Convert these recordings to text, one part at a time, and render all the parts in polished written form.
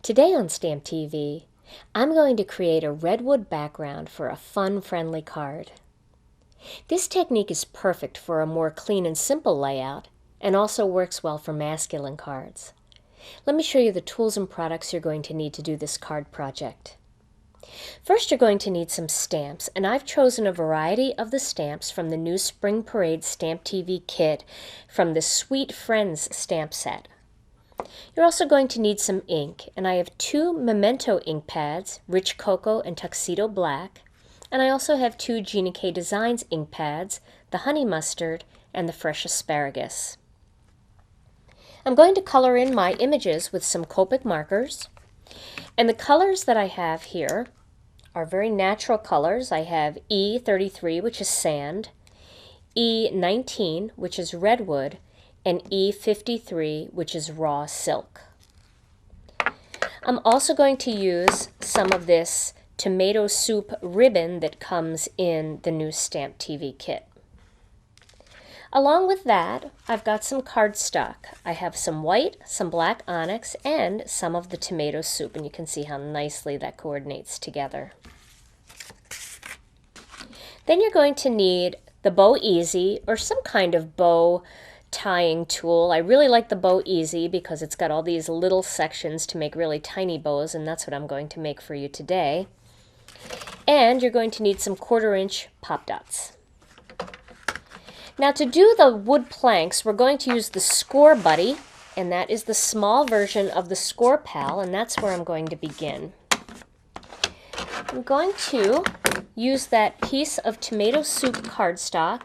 Today on Stamp TV, I'm going to create a redwood background for a fun, friendly card. This technique is perfect for a more clean and simple layout and also works well for masculine cards. Let me show you the tools and products you're going to need to do this card project. First, you're going to need some stamps, and I've chosen a variety of the stamps from the new Spring Parade Stamp TV kit from the Sweet Friends stamp set. You're also going to need some ink, and I have two Memento ink pads, Rich Cocoa and Tuxedo Black, and I also have two Gina K Designs ink pads, the Honey Mustard and the Fresh Asparagus. I'm going to color in my images with some Copic markers, and the colors that I have here are very natural colors. I have E33, which is sand, E19, which is redwood, and E53, which is raw silk. I'm also going to use some of this tomato soup ribbon that comes in the new Stamp TV kit. Along with that, I've got some cardstock. I have some white, some black onyx, and some of the tomato soup, and you can see how nicely that coordinates together. Then you're going to need the Bow Easy or some kind of bow tying tool. I really like the Bow Easy because it's got all these little sections to make really tiny bows, and that's what I'm going to make for you today. And you're going to need some 1/4 inch pop dots. Now, to do the wood planks, we're going to use the Score Buddy, and that is the small version of the Score Pal, and that's where I'm going to begin. I'm going to use that piece of tomato soup cardstock,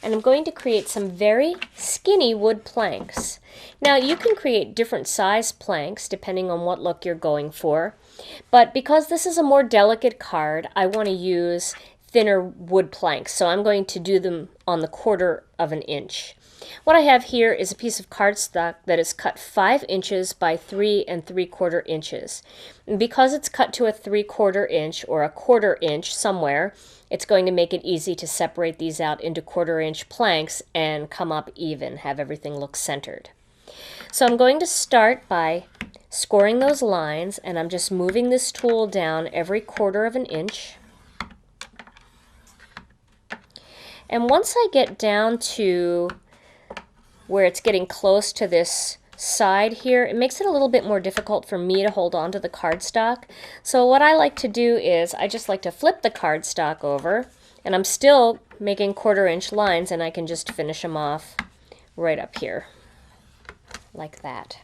and I'm going to create some very skinny wood planks. Now, you can create different size planks depending on what look you're going for, but because this is a more delicate card, I want to use thinner wood planks, so I'm going to do them on the 1/4 of an inch. What I have here is a piece of cardstock that is cut 5 inches by 3 3/4 inches. And because it's cut to a 3/4 inch or a 1/4 inch somewhere, it's going to make it easy to separate these out into 1/4 inch planks and come up even, have everything look centered. So I'm going to start by scoring those lines, and I'm just moving this tool down every 1/4 of an inch. And once I get down to where it's getting close to this side here, it makes it a little bit more difficult for me to hold on to the cardstock. So what I like to do is I just like to flip the cardstock over, and I'm still making 1/4 inch lines, and I can just finish them off right up here, like that.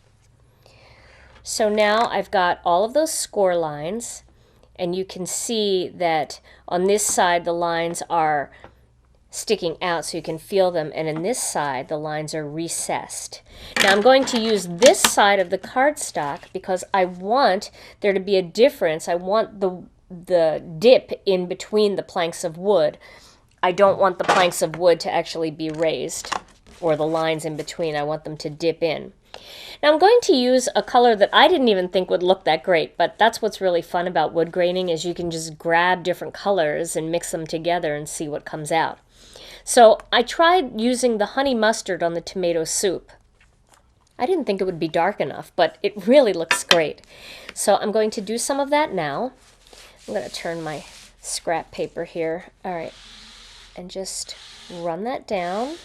So now I've got all of those score lines, and you can see that on this side the lines are sticking out so you can feel them, and in this side the lines are recessed. Now I'm going to use this side of the cardstock because I want there to be a difference. I want the dip in between the planks of wood. I don't want the planks of wood to actually be raised, or the lines in between. I want them to dip in. Now I'm going to use a color that I didn't even think would look that great, but that's what's really fun about wood graining, is you can just grab different colors and mix them together and see what comes out. So I tried using the honey mustard on the tomato soup. I didn't think it would be dark enough, but it really looks great. So I'm going to do some of that now. I'm going to turn my scrap paper here. All right, and just run that down.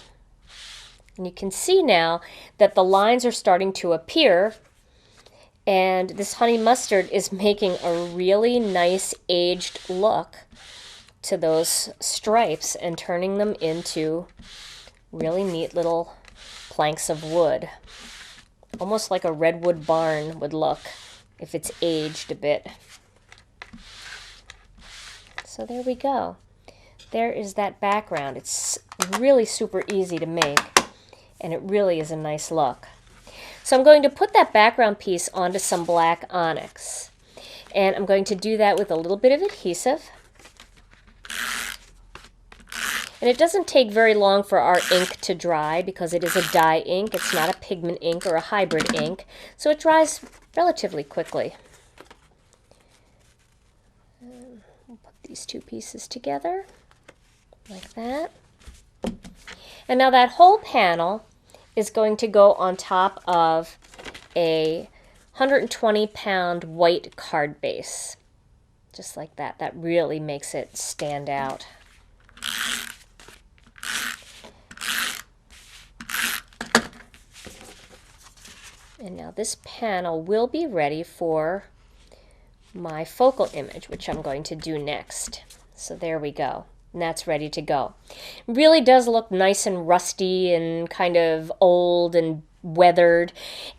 And you can see now that the lines are starting to appear, and this honey mustard is making a really nice aged look to those stripes and turning them into really neat little planks of wood. Almost like a redwood barn would look if it's aged a bit. So there we go. There is that background. It's really super easy to make, and it really is a nice look. So I'm going to put that background piece onto some black onyx, and I'm going to do that with a little bit of adhesive. And it doesn't take very long for our ink to dry because it is a dye ink. It's not a pigment ink or a hybrid ink, so it dries relatively quickly. We'll put these two pieces together like that. And now that whole panel is going to go on top of a 120-pound white card base. Just like that. That really makes it stand out. And now this panel will be ready for my focal image, which I'm going to do next. So there we go. And that's ready to go. It really does look nice and rusty and kind of old and weathered.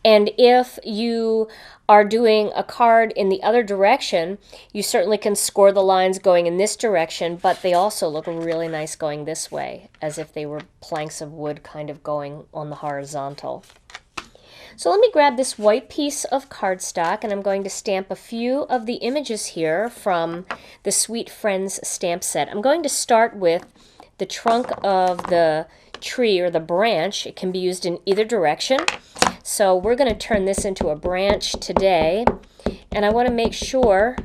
And if you are doing a card in the other direction, you certainly can score the lines going in this direction, but they also look really nice going this way, as if they were planks of wood kind of going on the horizontal. So let me grab this white piece of cardstock, and I'm going to stamp a few of the images here from the Sweet Friends stamp set. I'm going to start with the trunk of the tree or the branch. It can be used in either direction. So we're going to turn this into a branch today, and I want to make sure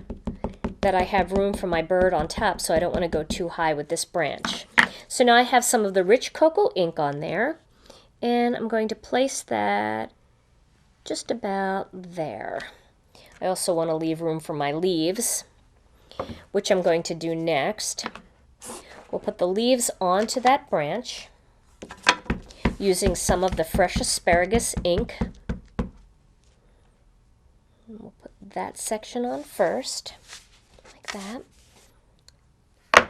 that I have room for my bird on top, so I don't want to go too high with this branch. So now I have some of the rich cocoa ink on there, and I'm going to place that just about there. I also want to leave room for my leaves, which I'm going to do next. We'll put the leaves onto that branch using some of the fresh asparagus ink. We'll put that section on first, like that.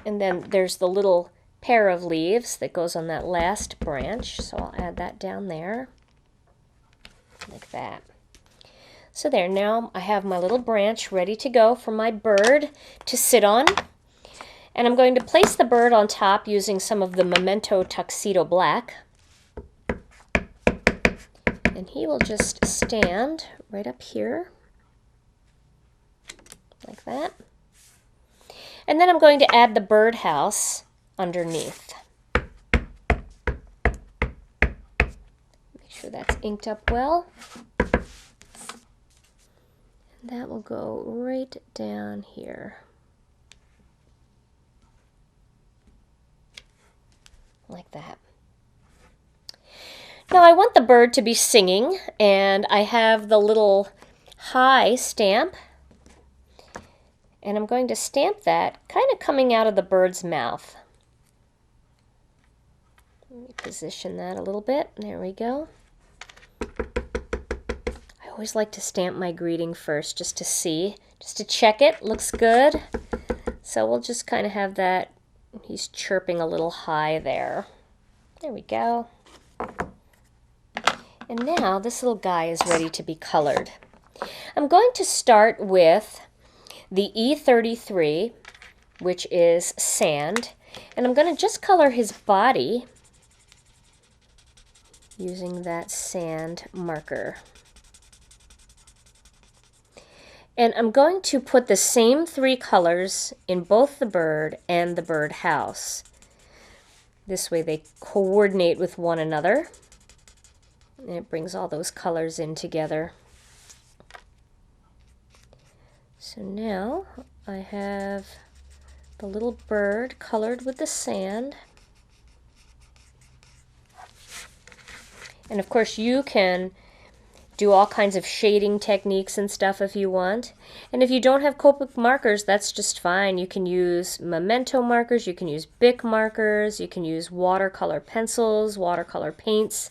And then there's the little pair of leaves that goes on that last branch, so I'll add that down there. Like that. So there, now I have my little branch ready to go for my bird to sit on. And I'm going to place the bird on top using some of the Memento Tuxedo Black. And he will just stand right up here, like that. And then I'm going to add the birdhouse underneath. Make sure that's inked up well. And that will go right down here. Like that. Now I want the bird to be singing, and I have the little hi stamp, and I'm going to stamp that kind of coming out of the bird's mouth. Let me position that a little bit. There we go. I always like to stamp my greeting first just to see, just to check it. Looks good. So we'll just kind of have that. He's chirping a little high there. There we go. And now this little guy is ready to be colored. I'm going to start with the E33, which is sand, and I'm going to just color his body using that sand marker. And I'm going to put the same three colors in both the bird and the birdhouse. This way they coordinate with one another, and it brings all those colors in together. So now I have the little bird colored with the sand. And of course you can do all kinds of shading techniques and stuff if you want. And if you don't have Copic markers, that's just fine. You can use Memento markers, you can use Bic markers, you can use watercolor pencils, watercolor paints,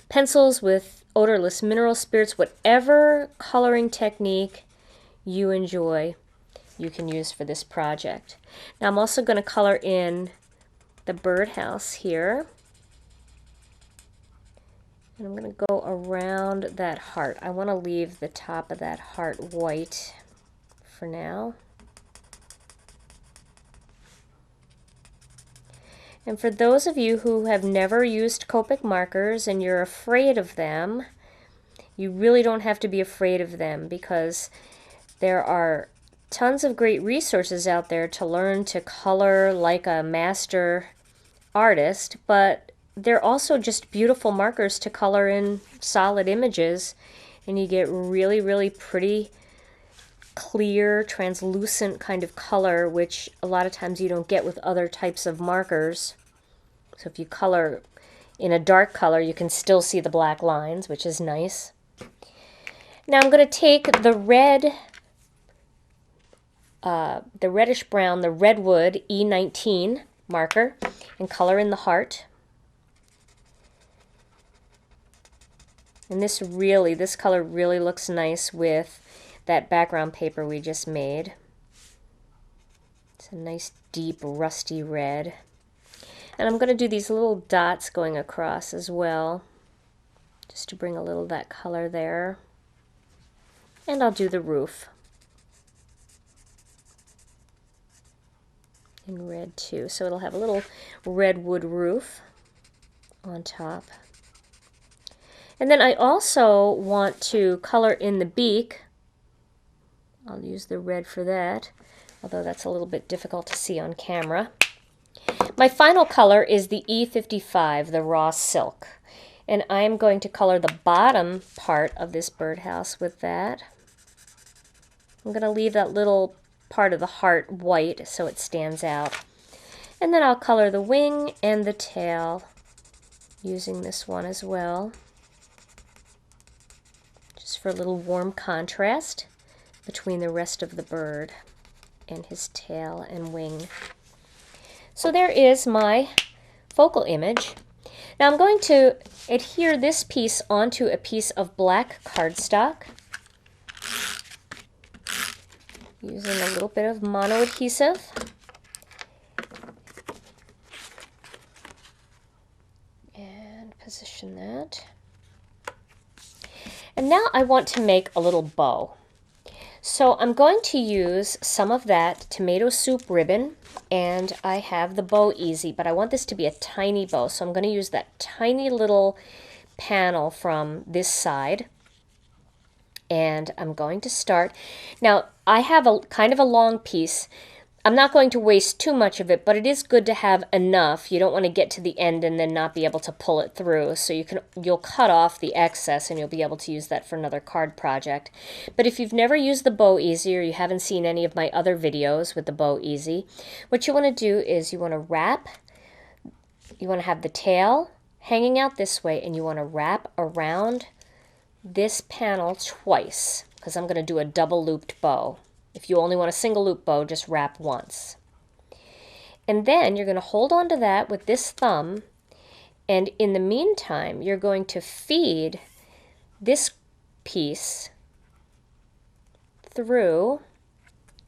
pencils with odorless mineral spirits, whatever coloring technique you enjoy, you can use for this project. Now I'm also going to color in the birdhouse here. And I'm going to go around that heart. I want to leave the top of that heart white for now. And for those of you who have never used Copic markers and you're afraid of them, you really don't have to be afraid of them, because there are tons of great resources out there to learn to color like a master artist, but they're also just beautiful markers to color in solid images, and you get really, really pretty, clear, translucent kind of color, which a lot of times you don't get with other types of markers. So if you color in a dark color, you can still see the black lines, which is nice. Now I'm going to take the red, the reddish brown, the Redwood E19 marker and color in the heart. And this color really looks nice with that background paper we just made. It's a nice deep rusty red. And I'm going to do these little dots going across as well, just to bring a little of that color there. And I'll do the roof in red too, so it'll have a little redwood roof on top. And then I also want to color in the beak. I'll use the red for that, although that's a little bit difficult to see on camera. My final color is the E55, the raw silk. And I'm going to color the bottom part of this birdhouse with that. I'm going to leave that little part of the heart white so it stands out. And then I'll color the wing and the tail using this one as well, just for a little warm contrast between the rest of the bird and his tail and wing. So there is my focal image. Now I'm going to adhere this piece onto a piece of black cardstock using a little bit of mono adhesive. And position that. And now I want to make a little bow. So I'm going to use some of that tomato soup ribbon, and I have the Bow Easy, but I want this to be a tiny bow, so I'm going to use that tiny little panel from this side. And I'm going to start. Now I have a kind of a long piece. I'm not going to waste too much of it, but it is good to have enough. You don't want to get to the end and then not be able to pull it through. So you'll cut off the excess and you'll be able to use that for another card project. But if you've never used the Bow Easy or you haven't seen any of my other videos with the Bow Easy, what you want to do is you want to wrap, you want to have the tail hanging out this way, and you want to wrap around this panel twice, because I'm going to do a double looped bow. If you only want a single loop bow, just wrap once. And then you're going to hold on to that with this thumb, and in the meantime, you're going to feed this piece through.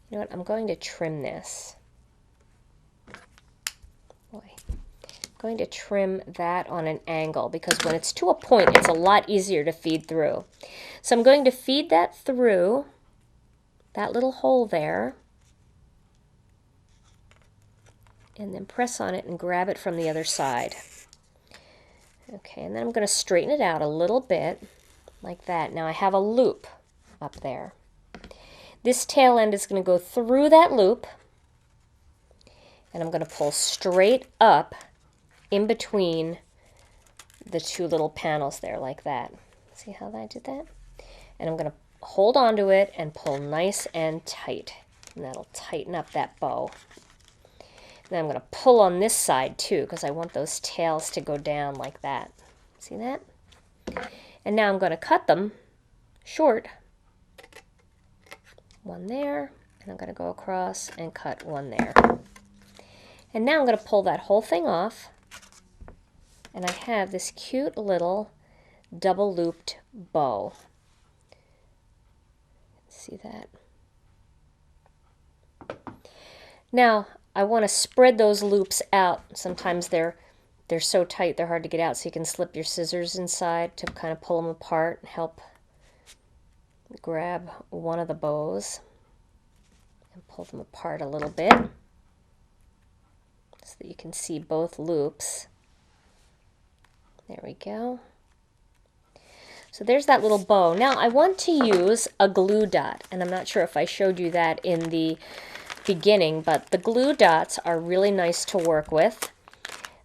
You know what? I'm going to trim this. Boy. I'm going to trim that on an angle, because when it's to a point, it's a lot easier to feed through. So I'm going to feed that through that little hole there, and then press on it and grab it from the other side. Okay, and then I'm going to straighten it out a little bit like that. Now I have a loop up there. This tail end is going to go through that loop, and I'm going to pull straight up in between the two little panels there like that. See how I did that? And I'm going to hold on to it and pull nice and tight, and that'll tighten up that bow. And then I'm going to pull on this side too, because I want those tails to go down like that. See that? And now I'm going to cut them short. One there, and I'm going to go across and cut one there. And now I'm going to pull that whole thing off, and I have this cute little double looped bow. See that? Now I want to spread those loops out. Sometimes they're so tight they're hard to get out, so you can slip your scissors inside to kind of pull them apart and help grab one of the bows and pull them apart a little bit so that you can see both loops. There we go. So there's that little bow. Now I want to use a glue dot, and I'm not sure if I showed you that in the beginning, but the glue dots are really nice to work with.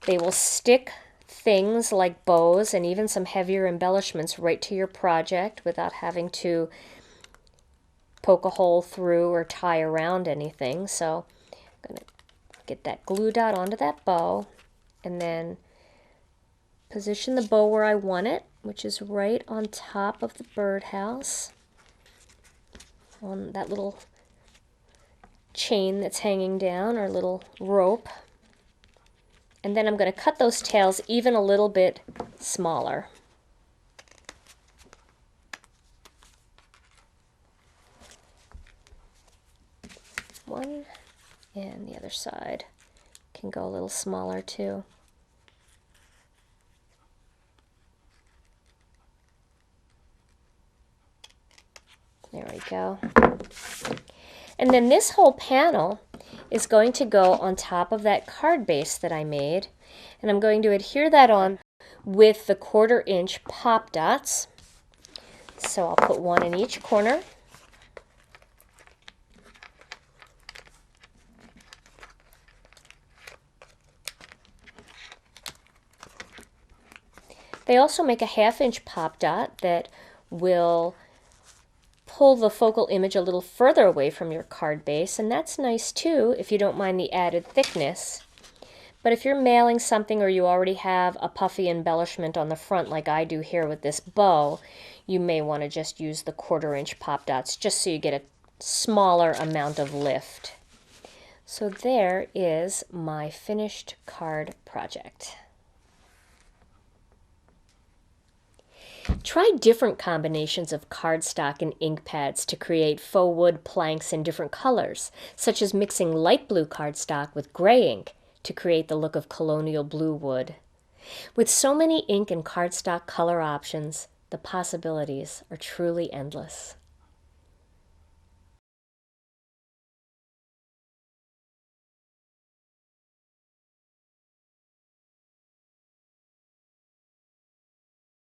They will stick things like bows and even some heavier embellishments right to your project without having to poke a hole through or tie around anything. So I'm going to get that glue dot onto that bow and then position the bow where I want it, which is right on top of the birdhouse. on that little chain that's hanging down, or little rope. And then I'm going to cut those tails even a little bit smaller. One, and the other side can go a little smaller too. There we go. And then this whole panel is going to go on top of that card base that I made, and I'm going to adhere that on with the 1/4 inch pop dots. So I'll put one in each corner. They also make a 1/2 inch pop dot that will pull the focal image a little further away from your card base, and that's nice too if you don't mind the added thickness. But if you're mailing something or you already have a puffy embellishment on the front like I do here with this bow, you may want to just use the 1/4 inch pop dots just so you get a smaller amount of lift. So there is my finished card project. Try different combinations of cardstock and ink pads to create faux wood planks in different colors, such as mixing light blue cardstock with gray ink to create the look of colonial blue wood. With so many ink and cardstock color options, the possibilities are truly endless.